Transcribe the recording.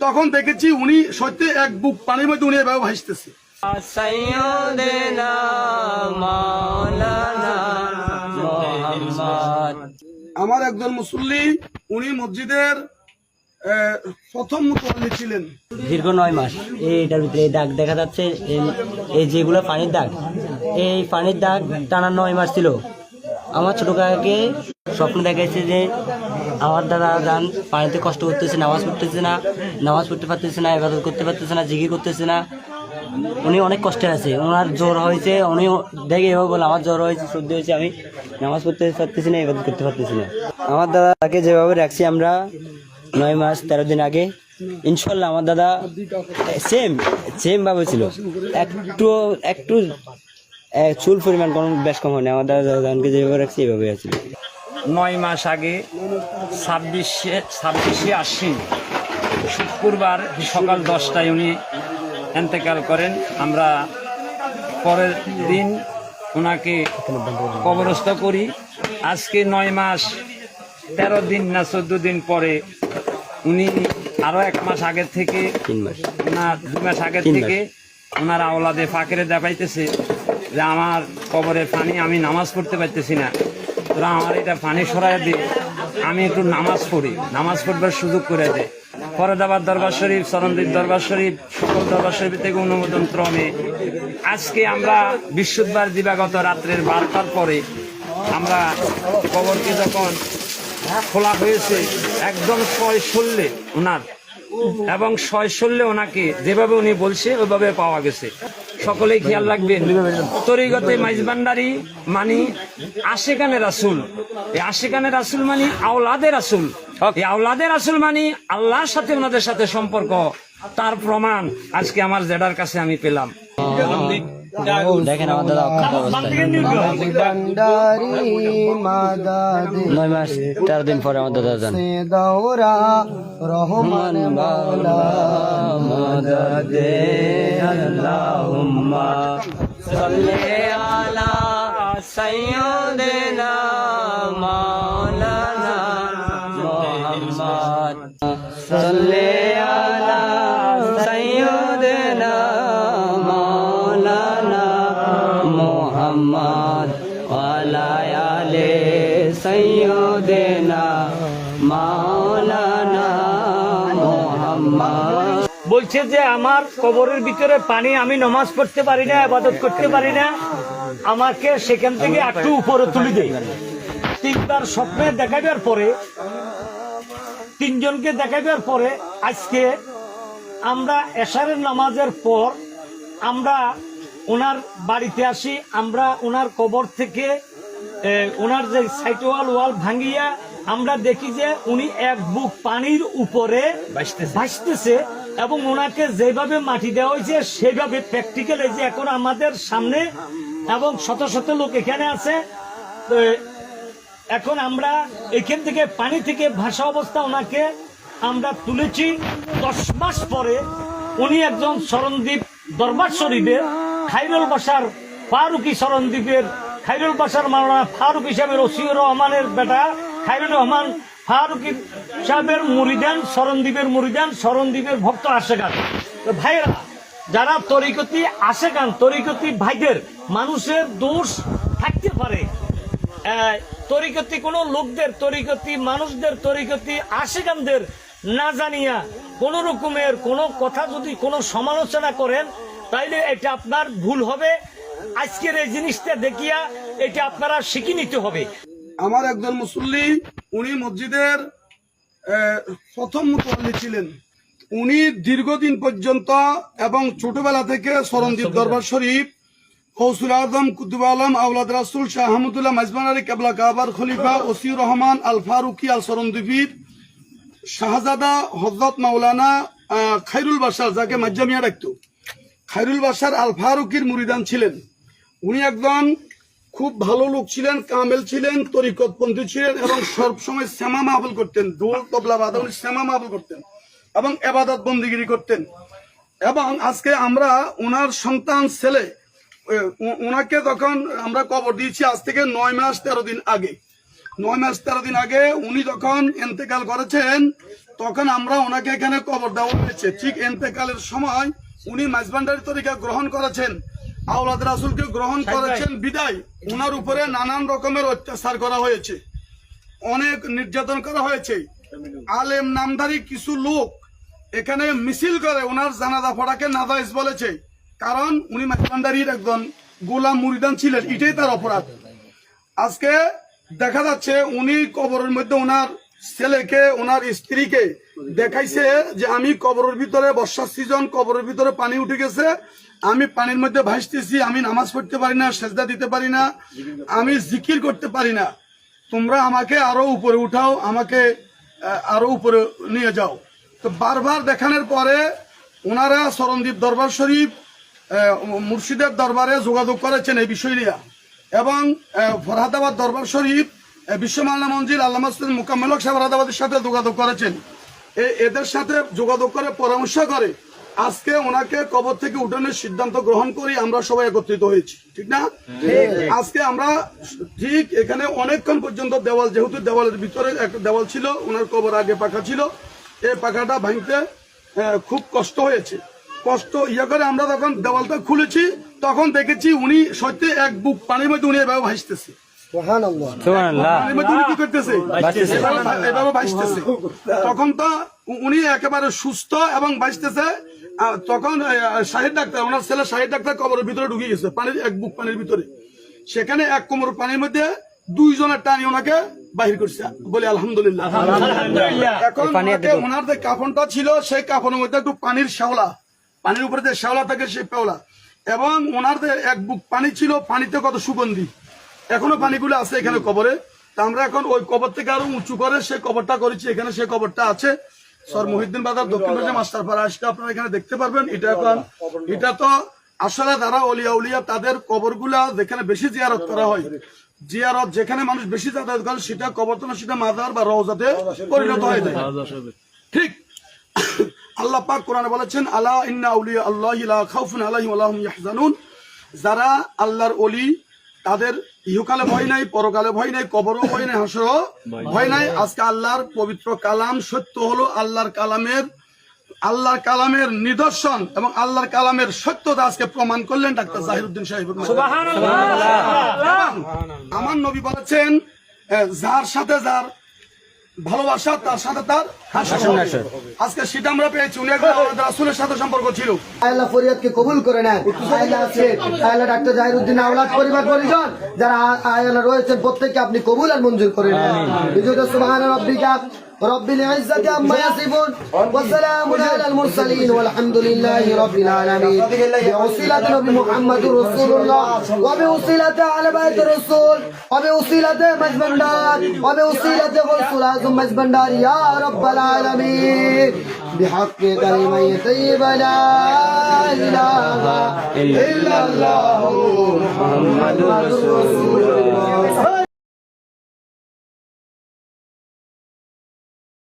তখন দেখেছি উনি সত্যি এক বুক পানির মধ্যে উনি এভাবে ভাসতেছে। আমার একজন মুসল্লি, উনি মসজিদের প্রথম মুতওয়াল্লি ছিলেন। দীর্ঘ 9 মাস এইটার ভিতরে এই দাগ দেখা যাচ্ছে, এই যেগুলো পানির দাগ, এই পানির দাগ টানা 9 মাস ছিল। আমার ছোট কাকাকে স্বপ্ন দেখাইছে যে আমার দাদা যান পানিতে কষ্ট করতেছে, নামাজ পড়তেছে না, নামাজ পড়তে পারতেছে না, ইবাদত করতে পারতেছে না, জিকির করতেছে না, উনি অনেক কষ্টে আছে, ওনার জ্বর হয়েছে। উনি দেখে এভাবে বলে আমার জ্বর হয়েছে, সর্দি হয়েছে, আমি নামাজ পড়তে পারতেছি না, ইবাদত করতে পারতেছি না। আমার দাদাকে যেভাবে রাখছি আমরা 9 মাস 13 দিন আগে, ইনশাল্লাহ আমার দাদা সেম ভাবে ছিল। একটু চুল পরিমাণ কোনো বেশ কম হয়নি। আমার দাদাকে যেভাবে রাখছি এভাবে আছে। 9 মাস আগে 26শে আশ্বিন শুক্রবার সকাল 10টায় উনি ইন্তেকাল করেন। আমরা পরের দিন ওনাকে কবরস্থ করি। আজকে 9 মাস 13 দিন না 14 দিন পরে উনি আরো 1 মাস আগের থেকে 3 মাস ওনার 2 মাস আগের থেকে ওনার আওলাদে ফাঁকেরে দেখাইতেছে যে আমার কবরের পানি আমি নামাজ পড়তে পারতেছি না, তোরা আমার এটা পানি সরাই দে, আমি একটু নামাজ পড়ি, নামাজ পড়বার সুযোগ করে দে। ফরিদাবাদ দরবার শরীফ, চরণদ্বীপ দরবার শরীফ, সকল দরবার শরীফ থেকে অনুমোদন ক্রমে আজকে আমরা বৃহস্পতিবার দিবাগত রাত্রের 12টার পরে আমরা কবরকে যখন খোলা হয়েছে একদম শৈশল্যে ওনার, এবং শৈশল্যে ওনাকে যেভাবে উনি বলছে ওইভাবে পাওয়া গেছে। সকলেই খেয়াল রাখবেন, তরিকতে মাইজভান্ডারি মানি আশিকানে রাসূল, এই আশিকানে রাসূল মানি আওলাদে রাসূল, এই আওলাদে রাসূল মানি আল্লাহর সাথে ওনাদের সাথে সম্পর্ক। তার প্রমাণ আজকে আমার জেডার কাছে আমি পেলাম। দেখেন আমার দাদা 9 মাস 13 দিন পরে আমার দাদা যান। রহমান মাদাদে আল্লাহুম্মা সাল্লি আলা সাইয়্যিদিনা মাওলানা মুহাম্মদ সাল্লি আলা সাইয়্যিদিনা মাওলানা মুহাম্মদ ওয়ালা আলি সাইয়্যিদিনা মাওলানা মুহাম্মদ। বলছে যে আমার কবরের ভিতরে পানি, আমি নামাজ পড়তে পারি না, ইবাদত করতে পারি না, আমাকে সেখান থেকে একটু উপরে তুলে দেয়। 3বার স্বপ্নে দেখাবার পরে, 3 জনকে দেখাবার পরে আজকে আমরা এশারের নামাজের পর আমরা ওনার বাড়িতে আসি। আমরা ওনার কবর থেকে ওনার যে সাইড ওয়াল ভাঙিয়া আমরা দেখি যে উনি এক বুক পানির উপরে ভাসতেছে, এবং ওনাকে যেভাবে মাটি দেওয়া হয়েছে সেভাবে প্র্যাকটিক্যাল এই যে এখন আমাদের সামনে, এবং শত শত লোক এখানে আছে। এখন আমরা এখান থেকে পানি থেকে ভাসা অবস্থা ওনাকে আমরা তুলেছি। 10 মাস পরে উনি একজন চরণদ্বীপ দরবার শরীফের খাইরুল বাশার ফারুকি, চরণদ্বীপের খাইরুল বাশার মাওলানা ফারুক সাহেবের ওসিউর রহমানের বেটা খাইরুল রহমান ফারুকি সাহেবের মুরিদান, চরণদ্বীপের মুরিদান, চরণদ্বীপের ভক্ত আশেকান ভাইরা, যারা তরিকতি আশেকান, তরিকতি ভাইদের, মানুষের দোষ থাকতে পারে, তরিকতি কোনো লোকদের, তরিকতি মানুষদের, তরিকতি আশেকানদের না জানিয়া কোন রকমের কোনো কথা যদি কোনো সমালোচনা করেন তাইলে এটা আপনার ভুল হবে। আজকের এই জিনিসটা দেখিয়া এটা আপনারা শিখে নিতে হবে। আমার একজন মুসল্লি, উনি মসজিদের প্রথম মুতওয়াল্লি ছিলেন। উনি দীর্ঘদিন পর্যন্ত এবং ছোটবেলা থেকে চরণদ্বীপ দরবার শরীফ, গৌসুল আজম কুতুব আলম আওলাদ রাসূল শাহ আহমদুল্লাহ মাইজভান্ডারী কেবলা কাবার খলিফা ওসিউর রহমান আল ফারুকি আল চরণদ্বীপীর শাহজাদা হযরত মাওলানা খাইরুল বাশার, যাকে মাজ্জামিয়া ডাকতো, খাইরুল বাশার আল ফারুকির মুরিদান ছিলেন। উনি একজন খুব ভালো লোক ছিলেন, কামেল ছিলেন, তরিকতপন্থী ছিলেন, এবং সবসময় শ্যামা মাহফিল করতেন, দোল তবলা বাদা উনি শ্যামা মাহফিল করতেন এবং ইবাদত বন্দেগী করতেন। এবং আজকে আমরা ওনার সন্তান ছেলে, ওনাকে যখন আমরা কবর দিয়েছি আজ থেকে 9 মাস 13 দিন আগে, 9 মাস 13 দিন আগে উনি যখন ইন্তেকাল করেছেন তখন আমরা ওনাকে এখানে কবর দেওয়া হয়েছে। ঠিক ইন্তেকালের সময় উনি মাঝবান্ডারি তরিকা গ্রহণ করেছেন, আওলাদ রাসূলকে গ্রহণ করেছেন বিদায় ওনার উপরে নানান রকমের অত্যাচার করা হয়েছে, অনেক নির্যাতন করা হয়েছে। আলেম নামধারী কিছু লোক এখানে মিছিল করে ওনার জানাজা পড়াকে নাজায়েজ বলেছে, কারণ উনি মাঝবান্ডারির একজন গোলাম মুরিদান ছিলেন, এটাই তার অপরাধ। আজকে দেখা যাচ্ছে উনি কবরের মধ্যে ওনার ছেলেকে ওনার স্ত্রীকে দেখাইছে যে আমি কবরের ভিতরে, বর্ষার সিজন, কবরের ভিতরে পানি উঠে গেছে, আমি পানির মধ্যে ভাসতেছি, আমি নামাজ পড়তে পারি না, সেজদা দিতে পারি না, আমি জিকির করতে পারি না, তোমরা আমাকে আরো উপরে উঠাও, আমাকে আরো উপরে নিয়ে যাও। তো বারবার দেখানোর পরে ওনারা শরণদ্বীপ দরবার শরীফ মুর্শিদের দরবারে যোগাযোগ করেছেন এই বিষয় নিয়ে, এবং ফরহাদাবাদ দরবার শরীফ বিশ্বমাল্লা মঞ্জিল আল্লামা মুকাম্মেল সাহেব ফরহাদাবাদের সাথে যোগাযোগ করেছেন। এদের সাথে যোগাযোগ করে পরামর্শ করে আজকে ওনাকে কবর থেকে উঠানোর সিদ্ধান্ত গ্রহণ করি, আমরা সবাই একত্রিত হয়েছি, ঠিক না? আজকে আমরা ঠিক এখানে অনেকক্ষণ পর্যন্ত দেওয়াল, যেহেতু দেওয়ালের ভিতরে একটা দেওয়াল ছিল, ওনার কবর আগে পাকা ছিল, এই পাকাটা ভাঙতে খুব কষ্ট হয়েছে। কষ্ট ইয়ে করে আমরা যখন দেওয়ালটা খুলেছি তখন দেখেছি উনি সত্যি এক বুক পানির মধ্যে উনি এভাবে ভাসতেছে। পানির মধ্যে উনি কি করতেছে? এভাবে ভাসতেছে। তখন তো উনি একেবারে সুস্থ এবং ভাসতেছে। তখন শাহিদ ডাক্তার, ওনার ছেলে শাহিদ ডাক্তার কবরের ভিতরে ঢুকে গেছে, পানির এক বুক পানির ভিতরে। সেখানে এক কোমর পানির মধ্যে 2 জনের টানি ওনাকে বাহির করছে, বলে আলহামদুলিল্লাহ। এখন ওনার যে কাফনটা ছিল সেই কাফনের মধ্যে একটু পানির শ্যাওলা, পানির উপরে যে শ্যাওলা থাকে সেই পেওলা, এবং ওনার যে এক বুক পানি ছিল, পানিতে কত সুগন্ধি, এখনো পানিগুলো আছে এখানে কবরে। তা আমরা এখন ওই কবর থেকে আরো উঁচু করে সেই কবরটা করেছি, এখানে সেই কবরটা আছে সর মহিউদ্দিন বাজার দক্ষিণ পাশে মাস্টারপাড়া আসলে আপনারা এখানে দেখতে পারবেন। এটা তো আসলে যারা অলিয়া উলিয়া তাদের কবরগুলা যেখানে বেশি জিয়ারত করা হয়, জিয়ারত যেখানে মানুষ বেশি যাতায়াত করে সেটা কবর তো না, সেটা মাজার বা রওজাতে পরিণত হয়ে যায়। ঠিক আল্লাহ পাক কোরআনে বলেছেন, আলা ইন্না আউলিয়া আল্লাহি লা খাউফুন আলাইহিম ওয়া লা হুম ইয়াহজানুন, যারা আল্লাহর ওলি তাদের ইহকালে ভয় নাই, পরকালে ভয় নাই, কবরও ভয় নাই, হাসরও ভয় নাই। আজকে আল্লাহর পবিত্র কালাম সত্য হলো, আল্লাহর কালামের নিদর্শন এবং আল্লাহর কালামের সত্যতা আজকে প্রমাণ করলেন ডাক্তার জাহিরউদ্দিন সাহেব। আমার নবী বলেছেন, যার সাথে যার ভালোবাসা তার সাথে তার হাসর। আজকে সেটা আমরা পেয়েছি, উনি একজন রাসূলের সাথে সম্পর্ক ছিল। আল্লাহ ফরিয়াদকে কবুল করে নেন। আল্লাহ ডাক্তার জাহিরউদ্দিন আওলাদ পরিবার পরিজন যারা আল্লাহ রয়েছেন প্রত্যেককে আপনি কবুল আর মঞ্জুর করে নেন। বিজয় সুবহান রাব্বিকা রব্বিল ইজ্জাতি আম্মা ইয়াসিফুন ওয়া সালামুন আলাল মুরসালিন ওয়ালহামদুলিল্লাহি রাব্বিল আলামিন। বিউসিলাতি নবী মুহাম্মদুর রাসূলুল্লাহ ওয়া বিউসিলাতি আলা বাইতির রাসূল ওয়া বিউসিলাতি মাজবান্ডার ওয়া বিউসিলাতি রাসূল আযম মাজবান্ডার ইয়া রাব্বাল আলামিন বিহাক্কি কালিমায়ে তাইয়্যিবা লা ইলাহা ইল্লাল্লাহু মুহাম্মাদুর রাসূলুল্লাহ।